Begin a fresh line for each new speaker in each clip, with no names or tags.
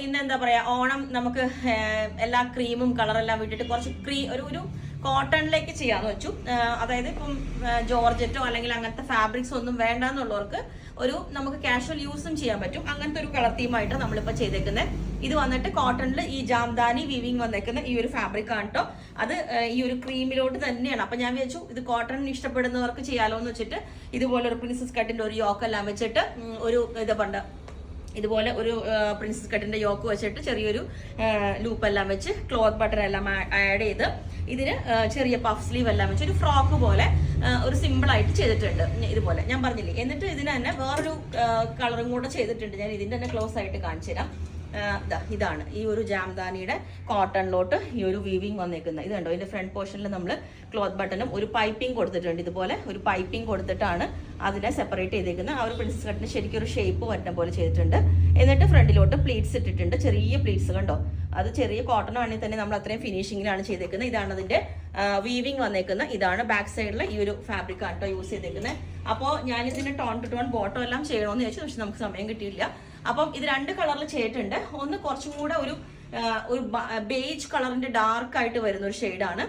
ഇന്ന് എന്താ പറയാ, ഓണം നമുക്ക് എല്ലാ ക്രീമും കളറെല്ലാം വിട്ടിട്ട് കുറച്ച് ഒരു കോട്ടണിലേക്ക് ചെയ്യാന്ന് വെച്ചു. അതായത് ഇപ്പം ജോർജറ്റോ അല്ലെങ്കിൽ അങ്ങനത്തെ ഫാബ്രിക്സ് ഒന്നും വേണ്ടെന്നുള്ളവർക്ക് നമുക്ക് കാഷ്വൽ യൂസും ചെയ്യാൻ പറ്റും. അങ്ങനത്തെ ഒരു കളർ തീമായിട്ട് നമ്മളിപ്പോൾ ചെയ്തേക്കുന്നത്. ഇത് വന്നിട്ട് കോട്ടണിൽ ഈ ജാംദാനി വീവിങ് വന്നേക്കുന്ന ഈ ഒരു ഫാബ്രിക് ആണ് കേട്ടോ. അത് ഈ ഒരു ക്രീമിലോട്ട് തന്നെയാണ്. അപ്പൊ ഞാൻ വിചാരിച്ചു ഇത് കോട്ടൺ ഇഷ്ടപ്പെടുന്നവർക്ക് ചെയ്യാലോ എന്ന് വെച്ചിട്ട് ഇതുപോലെ ഒരു പ്രിൻസസ് കട്ടിന്റെ ഒരു യോക്കെല്ലാം വെച്ചിട്ട് ഇതുപോലെ ഒരു പ്രിൻസസ് കട്ടിന്റെ യോക്ക് വെച്ചിട്ട് ചെറിയൊരു ലൂപ്പെല്ലാം വെച്ച് ക്ലോത്ത് ബട്ടൺ എല്ലാം ആഡ് ചെയ്ത് ഇതിന് ചെറിയ പഫ് സ്ലീവ് എല്ലാം വെച്ച് ഒരു ഫ്രോക്ക് പോലെ ഒരു സിമ്പിൾ ആയിട്ട് ചെയ്തിട്ടുണ്ട്. ഇതുപോലെ ഞാൻ പറഞ്ഞില്ലേ. എന്നിട്ട് ഇതിന് തന്നെ വേറൊരു കളറും കൂടെ ചെയ്തിട്ടുണ്ട്. ഞാൻ ഇതിന്റെ തന്നെ ക്ലോസ് ആയിട്ട് കാണിച്ചു തരാം. ഇതാണ് ഈ ഒരു ജാംദാനിയുടെ കോട്ടണിലോട്ട് ഈ ഒരു വീവിങ് വന്നേക്കുന്നത്. ഇത് കണ്ടോ, ഇതിന്റെ ഫ്രണ്ട് പോർഷനിൽ നമ്മൾ ക്ലോത്ത് ബട്ടണും ഒരു പൈപ്പിംഗ് കൊടുത്തിട്ടുണ്ട്. ഇതുപോലെ ഒരു പൈപ്പിംഗ് കൊടുത്തിട്ടാണ് അതിനെ സെപ്പറേറ്റ് ചെയ്തേക്കുന്നത്. ആ ഒരു പ്രിൻസസ് കട്ടിന് ശരിക്കും ഒരു ഷേപ്പ് വരുന്ന പോലെ ചെയ്തിട്ടുണ്ട്. എന്നിട്ട് ഫ്രണ്ടിലോട്ട് പ്ലീറ്റ്സ് ഇട്ടിട്ടുണ്ട്, ചെറിയ പ്ലീറ്റ്സ് കണ്ടോ. അത് ചെറിയ കോട്ടൺ ആണെങ്കിൽ തന്നെ നമ്മൾ അത്രയും ഫിനിഷിങ്ങിലാണ് ചെയ്തേക്കുന്നത്. ഇതാണ് അതിന്റെ വീവിങ് വന്നേക്കുന്നത്. ഇതാണ് ബാക്ക് സൈഡിൽ ഈ ഒരു ഫാബ്രിക് ആട്ടോ യൂസ് ചെയ്തേക്കുന്നത്. അപ്പോൾ ഞാനിതിന്റെ ടോൺ ടു ടോൺ ബോട്ടം എല്ലാം ചെയ്യണമെന്ന് ചോദിച്ചു, പക്ഷെ നമുക്ക് സമയം കിട്ടിയില്ല. അപ്പം ഇത് 2 കളറിൽ ചെയ്തിട്ടുണ്ട്. ഒന്ന് കുറച്ചും കൂടെ ഒരു ബേജ് കളറിന്റെ ഡാർക്ക് ആയിട്ട് വരുന്ന ഒരു ഷെയ്ഡാണ്.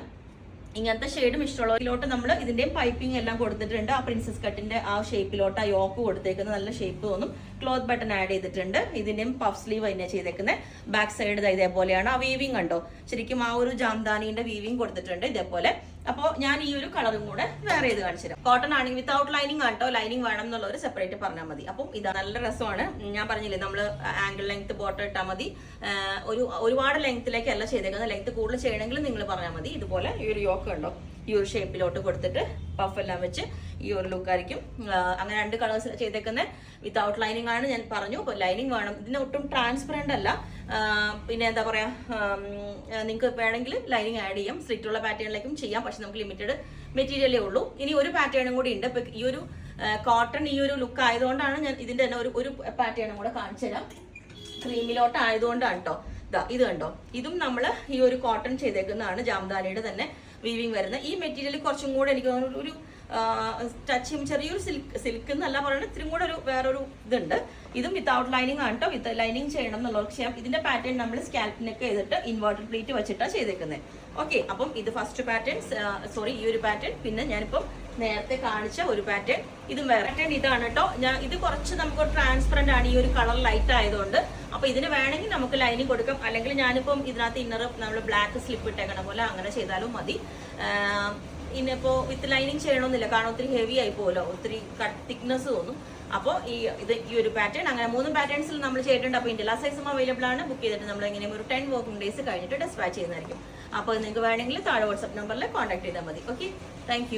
ഇങ്ങനത്തെ ഷെയ്ഡും ഇഷ്ടമുള്ളതിലോട്ട് നമ്മൾ ഇതിന്റെയും പൈപ്പിംഗ് എല്ലാം കൊടുത്തിട്ടുണ്ട്. ആ പ്രിൻസസ് കട്ടിന്റെ ആ ഷേപ്പിലോട്ട് ആ യോക്ക് കൊടുത്തേക്കുന്നത് നല്ല ഷേപ്പ് തോന്നും. ക്ലോത്ത് ബട്ടൺ ആഡ് ചെയ്തിട്ടുണ്ട്. ഇതിന്റെയും പഫ് സ്ലീവ് തന്നെയാണ് ചെയ്തേക്കുന്നത്. ബാക്ക് സൈഡ് ഇതേപോലെയാണ്. ആ വീവിങ് കണ്ടോ, ശരിക്കും ആ ഒരു ജാംദാനിന്റെ വീവിങ് കൊടുത്തിട്ടുണ്ട് ഇതേപോലെ. അപ്പോൾ ഞാൻ ഈ ഒരു കളറും കൂടെ വേറെ ചെയ്ത് കാണിച്ചു തരാം. കോട്ടൺ ആണെങ്കിൽ വിത്തൗട്ട് ലൈനിങ് ആട്ടോ. ലൈനിങ് വേണം എന്നുള്ളവർ സെപ്പറേറ്റ് പറഞ്ഞാൽ മതി. അപ്പം ഇത് നല്ല രസമാണ്. ഞാൻ പറഞ്ഞില്ലേ, നമ്മൾ ആംഗിൾ ലെങ്ത് ബോട്ടം ഇട്ടാൽ മതി. ഒരുപാട് ലെങ്ത്തിലേക്കല്ല ചെയ്തേക്കുന്നത്. ലെങ്ത് കൂടുതൽ ചെയ്യണമെങ്കിൽ നിങ്ങൾ പറഞ്ഞാൽ മതി. ഇതുപോലെ ഈ ഒരു യോക്ക് ഉണ്ടോ, ഈ ഒരു ഷേപ്പിലോട്ട് കൊടുത്തിട്ട് പഫ് എല്ലാം വെച്ച് ഈ ഒരു ലുക്കായിരിക്കും. അങ്ങനെ 2 കളേഴ്സ് ചെയ്തേക്കുന്നത്. വിത്തൗട്ട് ലൈനിങ് ആണ് ഞാൻ പറഞ്ഞു. അപ്പോൾ ലൈനിങ് വേണം. ഇതിന് ഒട്ടും ട്രാൻസ്പെറന്റ് അല്ല. പിന്നെ എന്താ പറയാ, നിങ്ങൾക്ക് വേണമെങ്കിൽ ലൈനിങ് ആഡ് ചെയ്യാം. സ്ട്രിക്റ്റുള്ള പാറ്റേണിലേക്കും ചെയ്യാം. പക്ഷെ നമുക്ക് ലിമിറ്റഡ് മെറ്റീരിയലേ ഉള്ളൂ. ഇനി ഒരു പാറ്റേണും കൂടി ഉണ്ട്. ഇപ്പൊ ഈ ഒരു കോട്ടൺ ഈ ഒരു ലുക്ക് ആയതുകൊണ്ടാണ് ഞാൻ ഇതിന്റെ തന്നെ ഒരു പാറ്റേണും കൂടെ കാണിച്ചു തരാം. ക്രീമിലോട്ട് ആയതുകൊണ്ടാണ് കേട്ടോ. ഇത് കണ്ടോ, ഇതും നമ്മൾ ഈ ഒരു കോട്ടൺ ചെയ്തേക്കുന്നതാണ്. ജാംദാനിയുടെ തന്നെ വീവിങ് വരുന്നത്. ഈ മെറ്റീരിയൽ കുറച്ചും കൂടെ എനിക്ക് തോന്നുന്നു ഒരു ടച്ച് ചെയ്യും, ചെറിയൊരു സിൽക്ക് എന്നല്ല പറയുന്നത്, ഇത്തിരി കൂടെ വേറൊരു ഇതുണ്ട്. ഇതും വിത്തൗട്ട് ലൈനിങ് ആണ് കേട്ടോ. വിത്ത് ലൈനിങ് ചെയ്യണം എന്നുള്ളവർക്ക് ചെയ്യാം. ഇതിന്റെ പാറ്റേൺ നമ്മൾ സ്കാൽപ്പിനൊക്കെ ചെയ്തിട്ട് ഇൻവേർട്ടഡ് പ്ലീറ്റ് വെച്ചിട്ടാണ് ചെയ്തേക്കുന്നത്. ഓക്കെ, അപ്പം ഇത് ഫസ്റ്റ് പാറ്റേൺ, ഈ ഒരു പാറ്റേൺ. പിന്നെ ഞാനിപ്പം നേരത്തെ കാണിച്ച ഒരു പാറ്റേൺ, ഇതും വേറെ പാറ്റേൺ ഇതാണ് കേട്ടോ. ഇത് കുറച്ച് നമുക്ക് ട്രാൻസ്പെറന്റ് ആണ്, ഈ ഒരു കളർ ലൈറ്റ് ആയതുകൊണ്ട്. അപ്പൊ ഇതിന് വേണമെങ്കിൽ നമുക്ക് ലൈനിങ് കൊടുക്കാം. അല്ലെങ്കിൽ ഞാനിപ്പം ഇതിനകത്ത് ഇന്നർ നമ്മൾ ബ്ലാക്ക് സ്ലിപ്പ് ഇട്ടേക്കണ പോലെ അങ്ങനെ ചെയ്താലും മതി. ഇനിയിപ്പോ വിത്ത് ലൈനിങ് ചെയ്യണമെന്നില്ല, കാരണം ഒത്തിരി ഹെവി ആയി പോലോ, ഒത്തിരി തിക്നെസ് തോന്നും. അപ്പോൾ ഈ ഒരു പാറ്റേൺ, അങ്ങനെ 3 പാറ്റേൺസിൽ നമ്മൾ ചെയ്തിട്ടുണ്ട്. അപ്പോൾ ഇതിന്റെ എല്ലാ സൈസും അവൈലബിൾ ആണ്. ബുക്ക് ചെയ്തിട്ട് നമ്മൾ എങ്ങനെയും ഒരു 10 വർക്കിംഗ് ഡേയ്സ് കഴിഞ്ഞിട്ട് ഡിസ്പാച്ച് ചെയ്യുന്നതായിരിക്കും. അപ്പോൾ നിങ്ങൾക്ക് വേണമെങ്കിൽ താഴെ വാട്സ്ആപ്പ് നമ്പറിൽ കോൺടാക്ട് ചെയ്താൽ മതി. Okay, thank